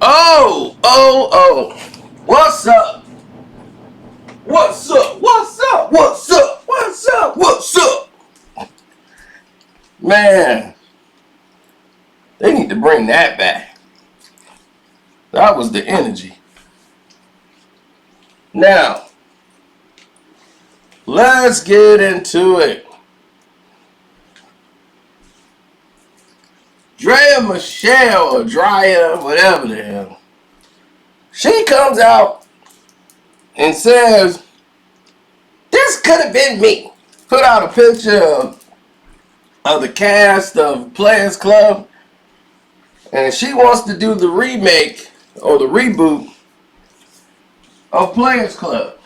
Oh, oh, oh. What's up? What's up? What's up? What's up? What's up? What's up? Man, they need to bring that back. That was the energy. Now, let's get into it. Michele or Draya, whatever the hell. She comes out and says, this could have been me. Put out a picture of the cast of Players Club. And she wants to do the remake or the reboot of Players Club.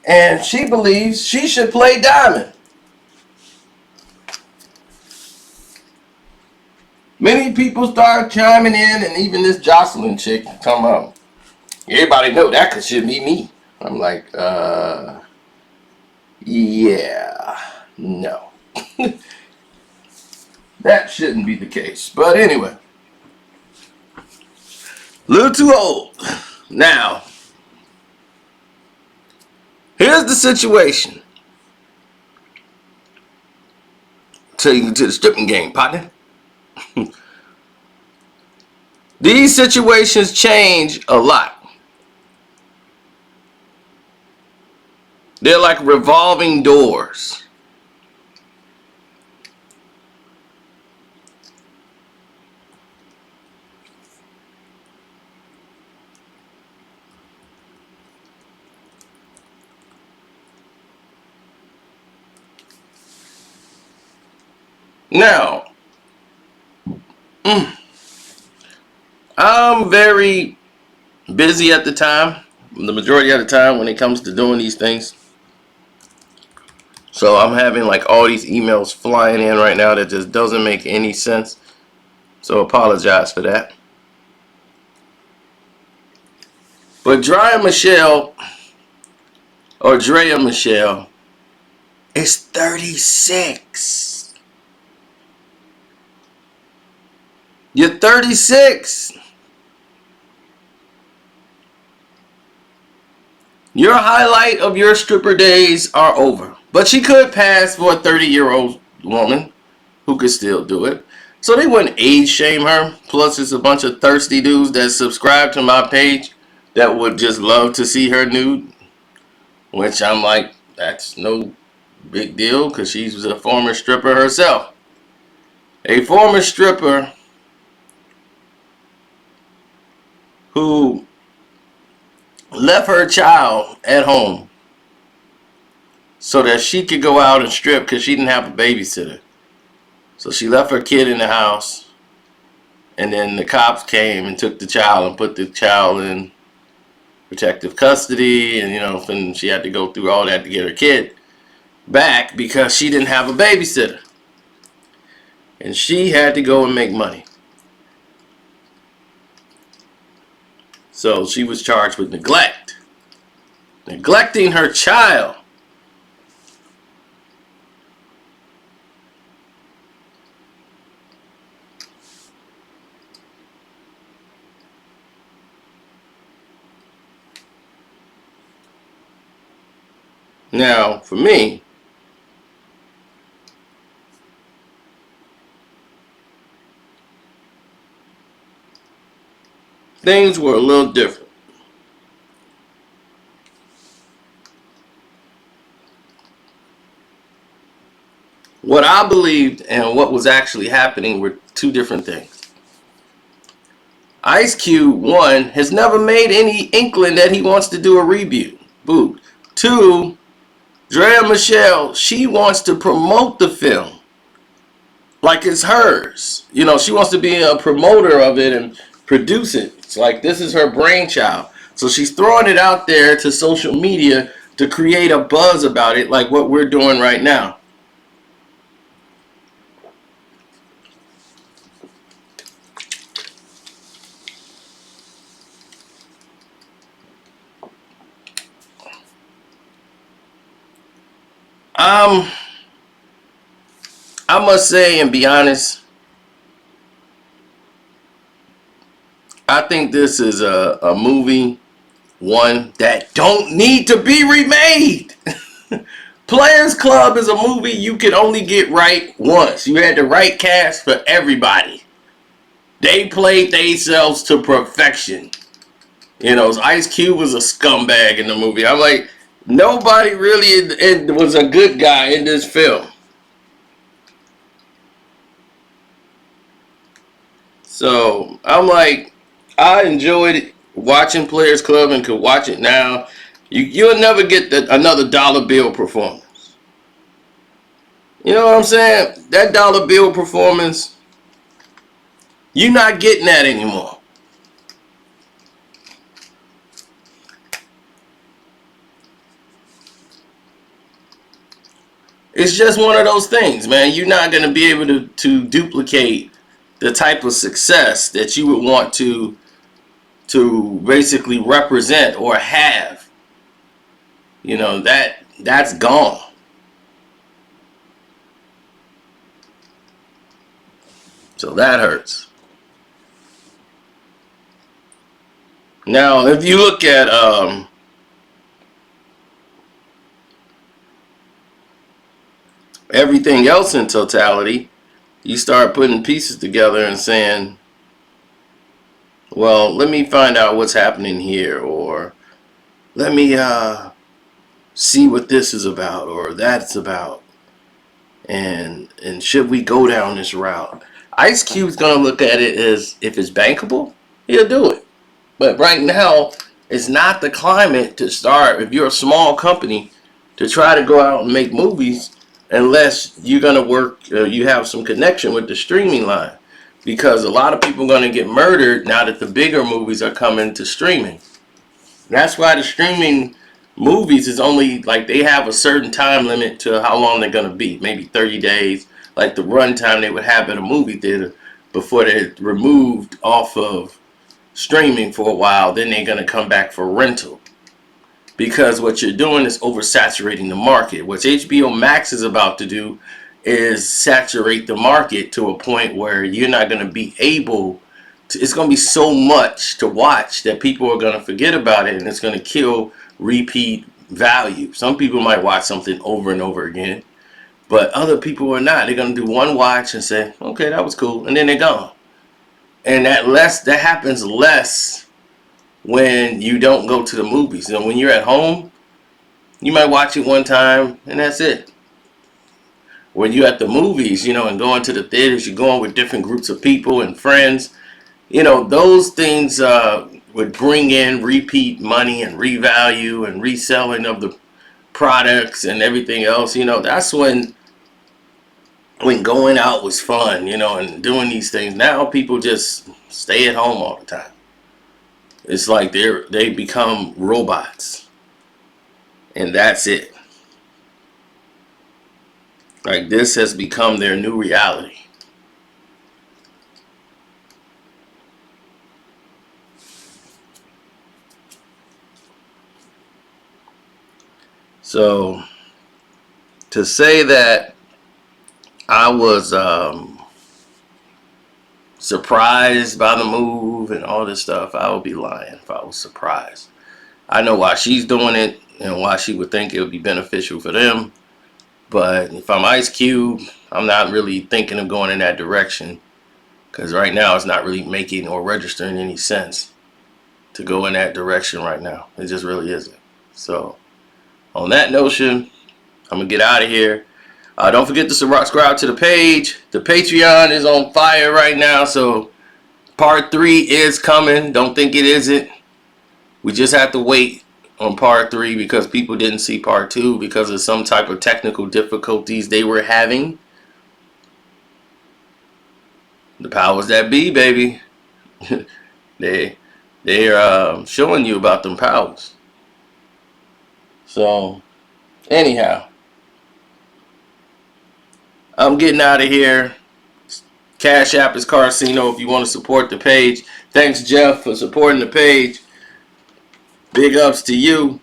And she believes she should play Diamond. Many people start chiming in, and even this Jocelyn chick talking about, everybody know that should be me. I'm like, yeah, no. That shouldn't be the case. But anyway, a little too old. Now, here's the situation. Take you to the stripping game, partner. These situations change a lot. They're like revolving doors. Now, I'm very busy at the time, the majority of the time when it comes to doing these things. So I'm having like all these emails flying in right now that just doesn't make any sense. So apologize for that. But Michele or Draya Michele is 36. You're 36. Your highlight of your stripper days are over. But she could pass for a 30-year-old woman who could still do it. So they wouldn't age shame her. Plus, it's a bunch of thirsty dudes that subscribe to my page that would just love to see her nude. Which I'm like, that's no big deal because she was a former stripper herself. A former stripper who left her child at home so that she could go out and strip because she didn't have a babysitter. So she left her kid in the house, and then the cops came and took the child and put the child in protective custody, and and she had to go through all that to get her kid back because she didn't have a babysitter. And she had to go and make money. So she was charged with neglect. Neglecting her child. Now, for me, things were a little different. What I believed and what was actually happening were two different things. Ice Cube, one, has never made any inkling that he wants to do a reboot. Two, Draya Michele, she wants to promote the film like it's hers. She wants to be a promoter of it and produce it. It's like this is her brainchild. So she's throwing it out there to social media to create a buzz about it like what we're doing right now. I must say and be honest, I think this is a movie, one that don't need to be remade. Players Club is a movie you can only get right once. You had the right cast for everybody. They played themselves to perfection. You know, Ice Cube was a scumbag in the movie. I'm like, nobody really was a good guy in this film. So I'm like, I enjoyed watching Players Club and could watch it now. You'll never get another dollar bill performance. You know what I'm saying? That dollar bill performance, you're not getting that anymore. It's just one of those things, man. You're not going to be able to duplicate the type of success that you would want to basically represent or have. You know, that's gone. So that hurts. Now, if you look at everything else in totality, you start putting pieces together and saying, well, let me find out what's happening here, or let me see what this is about or that's about, and should we go down this route? Ice Cube's gonna look at it as, if it's bankable, he'll do it. But right now, it's not the climate to start, if you're a small company, to try to go out and make movies unless you're going to work, you have some connection with the streaming line. Because a lot of people are going to get murdered now that the bigger movies are coming to streaming. That's why the streaming movies is only, like, they have a certain time limit to how long they're going to be. Maybe 30 days, like the runtime they would have at a movie theater before they're removed off of streaming for a while. Then they're going to come back for rental, because what you're doing is oversaturating the market. What HBO Max is about to do is saturate the market to a point where you're not going to be able to, it's going to be so much to watch that people are going to forget about it, and it's going to kill repeat value. Some people might watch something over and over again, but other people are not. They're going to do one watch and say, okay, that was cool, and then they're gone. And that happens less when you don't go to the movies. And when you're at home, you might watch it one time and that's it. When you're at the movies, you know, and going to the theaters, you're going with different groups of people and friends. You know, those things would bring in repeat money and revalue and reselling of the products and everything else. You know, that's when going out was fun, you know, and doing these things. Now people just stay at home all the time. It's like they become robots, and that's it. Like, this has become their new reality. So to say that I was surprised by the move and all this stuff, I would be lying if I was surprised. I know why she's doing it and why she would think it would be beneficial for them. But if I'm Ice Cube, I'm not really thinking of going in that direction, because right now it's not really making or registering any sense to go in that direction right now. It just really isn't. So on that notion, I'm going to get out of here. Don't forget to subscribe to the page. The Patreon is on fire right now, so part 3 is coming. Don't think it isn't. We just have to wait on part 3 because people didn't see part 2 because of some type of technical difficulties they were having. The powers that be, baby. they're showing you about them powers. So anyhow, I'm getting out of here. Cash App is Carcino if you want to support the page. Thanks, Jeff, for supporting the page. Big ups to you.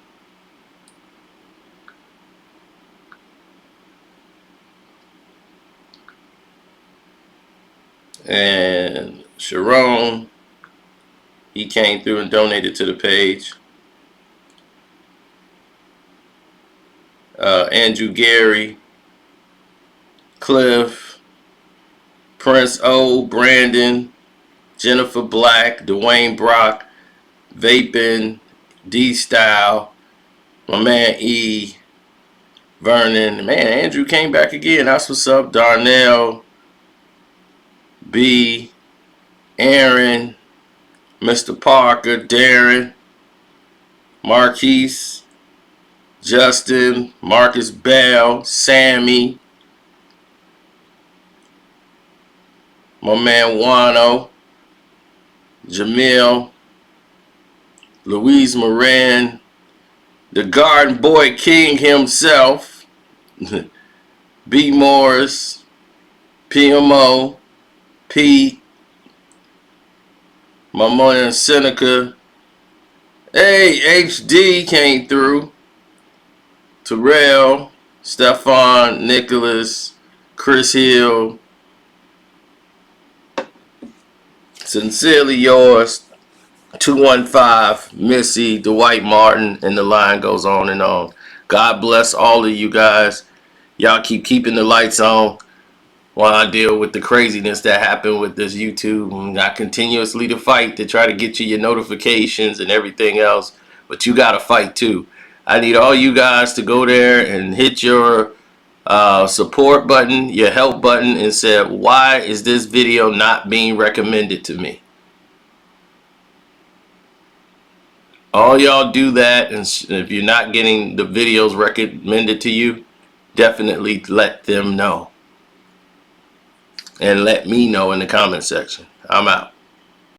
And Sharon, He came through and donated to the page. Andrew Gary, Cliff, Prince O, Brandon, Jennifer Black, Dwayne Brock, Vapin, D Style, my man E, Vernon. Man, Andrew came back again. That's what's up. Darnell, B, Aaron, Mr. Parker, Darren, Marquise, Justin, Marcus Bell, Sammy, my man Wano, Jamil, Louise Moran, the Garden Boy King himself, B. Morris, PMO, Pete, my man Seneca. Hey, HD came through. Terrell, Stefan, Nicholas, Chris Hill. Sincerely yours, 215, Missy, Dwight Martin, and the line goes on and on. God bless all of you guys. Y'all keep keeping the lights on while I deal with the craziness that happened with this YouTube. And I continuously to fight to try to get you your notifications and everything else. But you got to fight too. I need all you guys to go there and hit your support button, your help button, and say, why is this video not being recommended to me? All y'all do that, and if you're not getting the videos recommended to you, definitely let them know. And let me know in the comment section. I'm out.